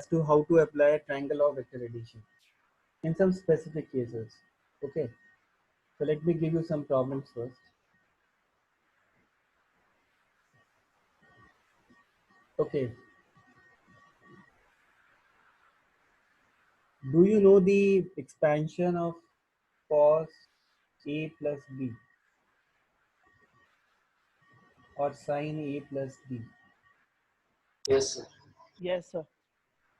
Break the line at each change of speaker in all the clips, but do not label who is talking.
to how to apply a triangle or vector addition in some specific cases. Okay, so let me give you some problems first. Okay, do you know the expansion of cos A plus B or sin A plus B?
Yes, sir.
Yes, sir.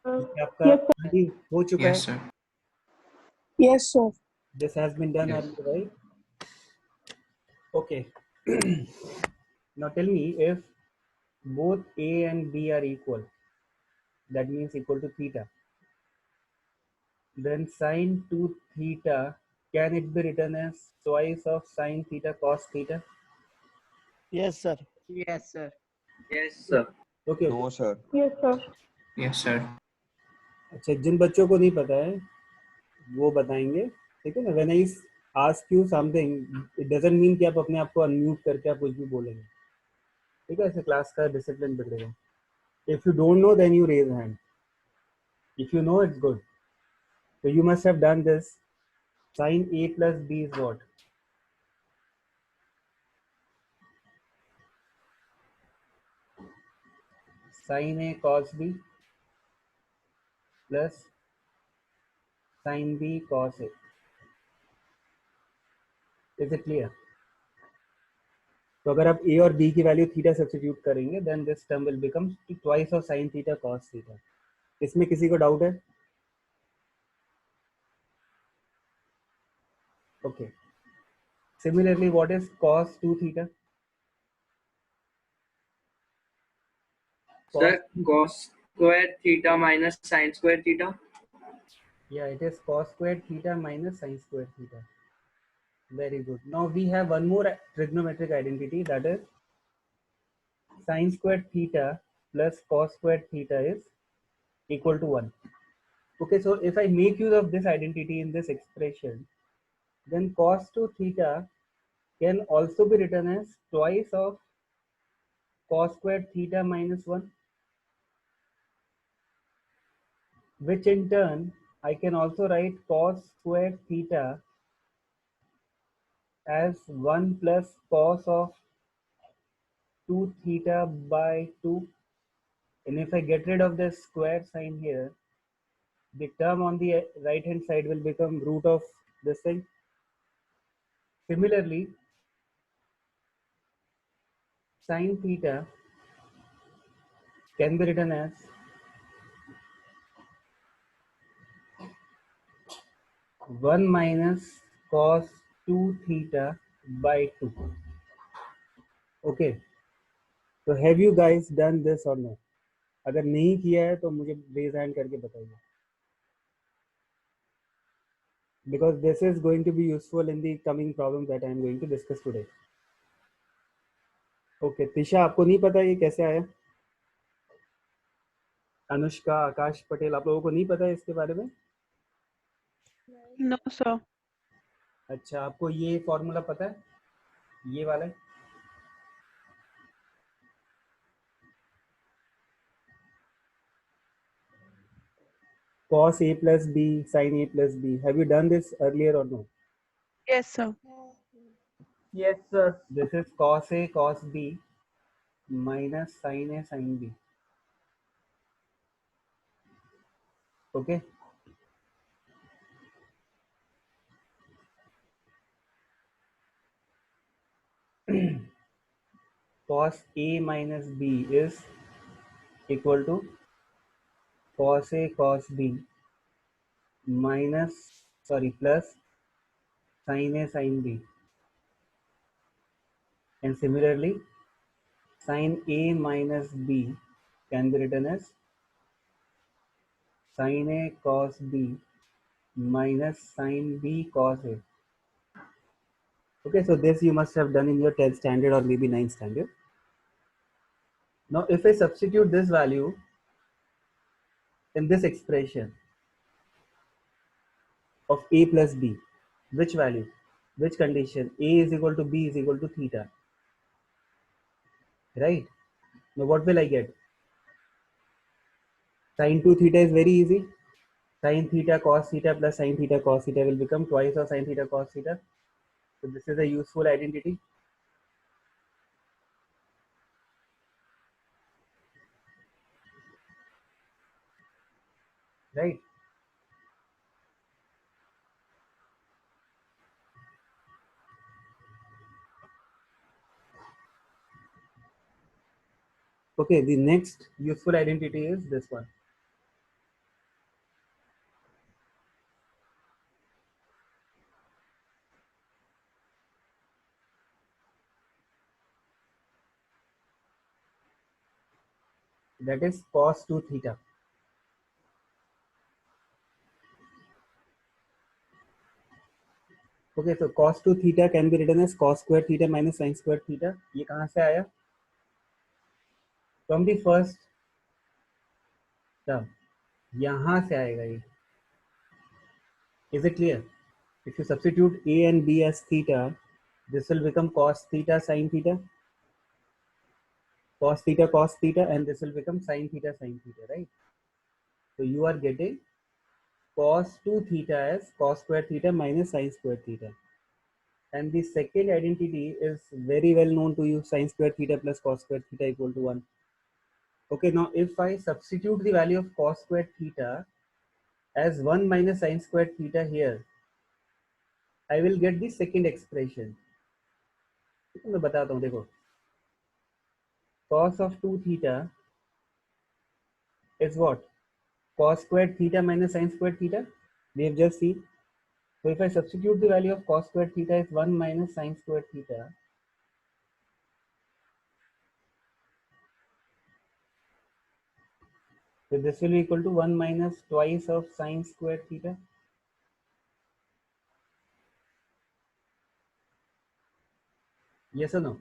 ये आपका
Yes, sir.
already हो चुका
Yes,
है?
sir.
Yes, sir.
This has been done
Yes.
earlier, right? Okay. Now tell me, if both A and B are equal, that means equal to theta, then sine 2 theta, can it be written as twice of sine theta cos theta?
Yes, sir.
Yes, sir.
Yes, sir.
Okay,
No, sir.
Yes, sir.
Yes, sir.
अच्छा जिन बच्चों को नहीं पता है वो बताएंगे, ठीक है ना? When I ask you something, it doesn't mean कि आप अपने आप को अनम्यूट करके आप कुछ भी बोलेंगे, ठीक है? ऐसे क्लास का डिसिप्लिन बिगड़ेगा. If you don't know then you raise hand, if you know it's good. So you must have done this. Sin A plus B is what? Sin A cos B plus sin B cos A. Is it clear? तो अगर आप A और B की value theta substitute करेंगे, then this term will become twice of sin theta cos theta. इसमें किसी को doubt है? Okay. Similarly, what is cos 2 theta?
Sir, cos square theta minus sin square theta.
Yeah, it is cos squared theta minus sin squared theta. Very good. Now we have one more trigonometric identity, that is sin squared theta plus cos squared theta is equal to 1. Okay, so if I make use of this identity in this expression, then cos 2 theta can also be written as twice of cos squared theta minus 1, which in turn I can also write cos squared theta as 1 plus cos of 2 theta by 2. And if I get rid of this square sign here, the term on the right hand side will become root of this thing. Similarly, sin theta can be written as one minus cos 2 theta by 2. Okay, so have you guys done this or no? अगर नहीं किया है तो मुझे raise hand करके बताइए, because this is going to be useful in the coming problems that I am going to discuss today. Okay, Tisha आपको नहीं पता ये कैसे आया? अनुष्का, आकाश पटेल, आप लोगों को नहीं पता है इसके बारे में?
No, sir.
अच्छा, आपको ये फॉर्मूला पता है, ये वाला? Cos A plus B sin A plus B. Have you done this earlier or no?
Yes, sir.
Yes, sir.
This is cos A cos B minus sin A sin B. Okay. Cos A minus B is equal to cos A cos B minus, plus sin A sin B. And similarly, sin A minus B can be written as sin A cos B minus sin B cos A. Okay, so this you must have done in your 10th standard or maybe 9th standard. Now, if I substitute this value in this expression of A plus B, which value, which condition? A is equal to B is equal to theta, right? Now, what will I get? Sin 2 theta is very easy. Sin theta cos theta plus sin theta cos theta will become twice of sin theta cos theta. So this is a useful identity. Right? Okay, the next useful identity is this one. That is cos 2 theta. Okay, so cos 2 theta can be written as cos square theta minus sin square theta. ये कहाँ से आया? From the first term. यहाँ से आएगा ये. Is it clear? If you substitute a and b as theta, this will become cos theta sin theta. Cos theta, and this will become sin theta, right? So you are getting cos 2 theta as cos square theta minus sin square theta. And the second identity is very well known to you, sin square theta plus cos square theta equal to 1. Okay, now if I substitute the value of cos square theta as 1 minus sin square theta here, I will get the second expression. मैं बताता हूँ, देखो. Cos of 2 theta is what? Cos squared theta minus sin squared theta. We have just seen. So if I substitute the value of cos squared theta is 1 minus sin squared theta, so this will be equal to 1 minus twice of sin squared theta. Yes or no?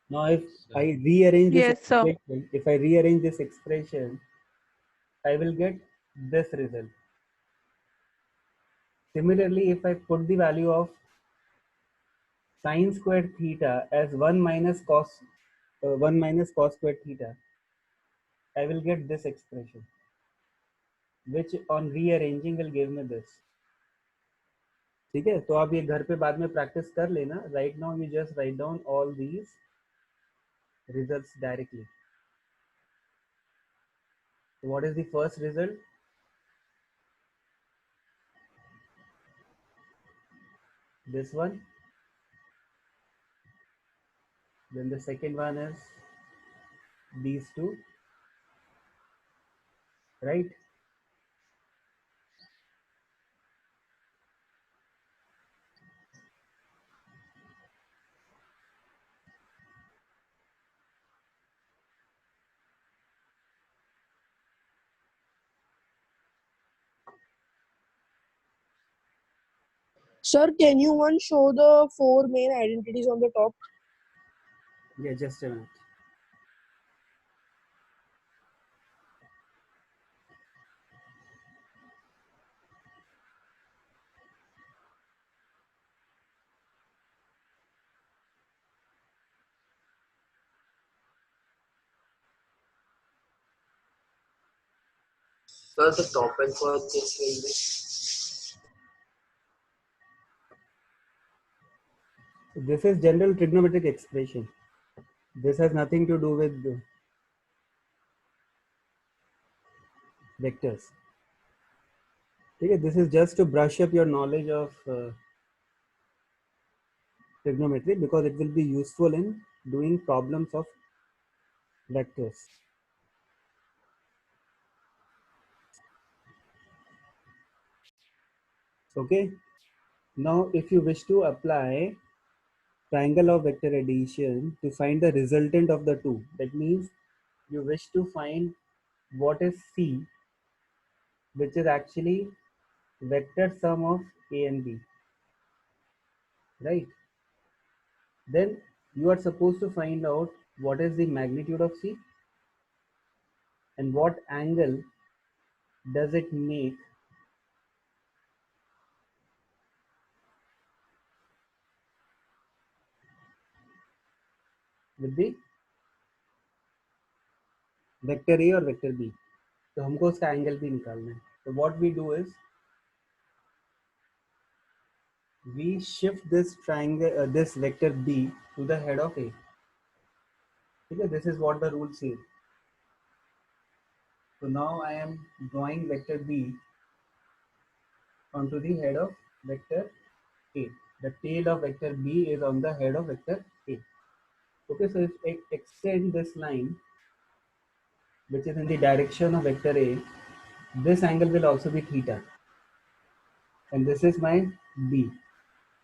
Now if I rearrange this
Yes, sir.
expression, I will get this result. Similarly, if I put the value of sin squared theta as 1 minus cos squared theta, I will get this expression, which on rearranging will give me this. ठीक है, तो आप ये घर पे बाद में practice कर लेना. Right now you just write down all these results directly. What is the first result? This one. Then the second one is these two, right?
Sir, can you one show the 4 main identities on the top?
Yeah, just a minute.
Sir, the topic for this will be.
This is general trigonometric expression. This has nothing to do with vectors. Okay, this is just to brush up your knowledge of trigonometry, because it will be useful in doing problems of vectors. Okay, now if you wish to apply triangle of vector addition to find the resultant of the two, that means you wish to find what is C, which is actually vector sum of A and B, right? Then you are supposed to find out what is the magnitude of C and what angle does it make with the vector A or vector B. तो हमको उसका angle भी निकालना है. तो what we do is we shift this triangle, this vector B to the head of A. Okay, this is what the rule says. So now I am drawing vector B onto the head of vector A. The tail of vector B is on the head of vector A. Okay, so if I extend this line, which is in the direction of vector A, this angle will also be theta. And this is my B,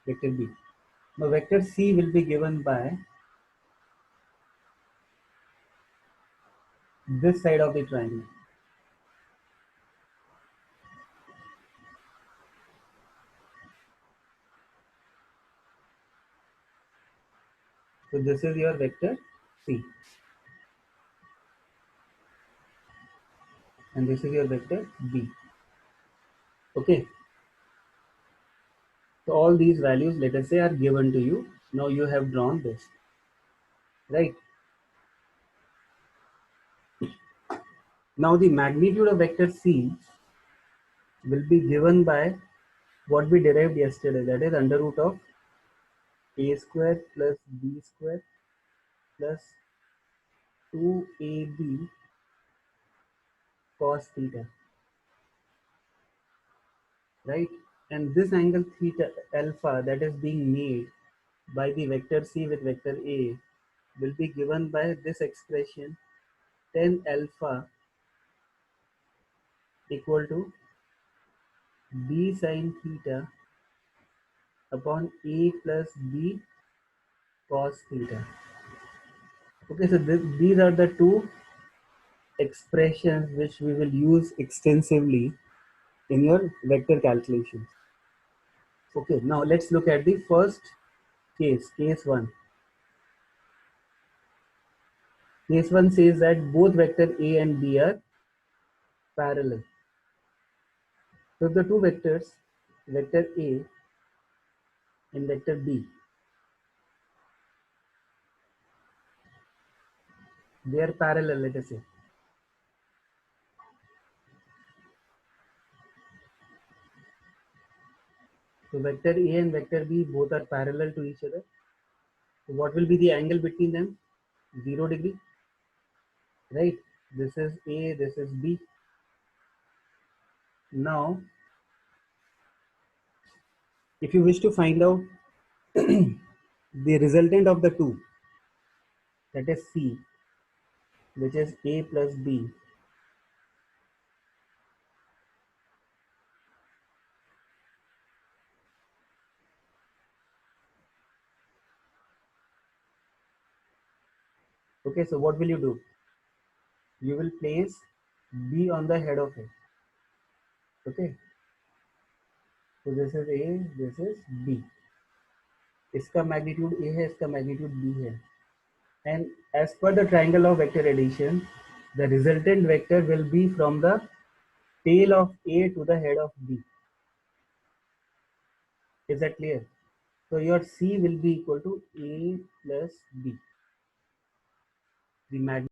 vector B. Now vector C will be given by this side of the triangle. So this is your vector C. And this is your vector B. Okay. So all these values, let us say, are given to you. Now you have drawn this, right? Now the magnitude of vector C will be given by what we derived yesterday, that is under root of A square plus B square plus 2AB cos theta, right? And this angle theta alpha that is being made by the vector C with vector A will be given by this expression tan alpha equal to B sin theta upon A plus B cos theta. Okay, so these are the two expressions which we will use extensively in your vector calculations. Okay, now let's look at the first case, case 1. Case 1 says that both vector A and B are parallel. So the two vectors, vector A and vector B, they are parallel, let us say. So vector A and vector B both are parallel to each other. So what will be the angle between them? 0 degree, right? This is A, this is B. Now, if you wish to find out the resultant of the two, that is C, which is A plus B, okay, so what will you do? You will place B on the head of A. Okay, so this is A, this is B. इसका magnitude A है, इसका magnitude B है. And as per the triangle of vector addition, the resultant vector will be from the tail of A to the head of B. Is that clear? So your C will be equal to A plus B. The magnitude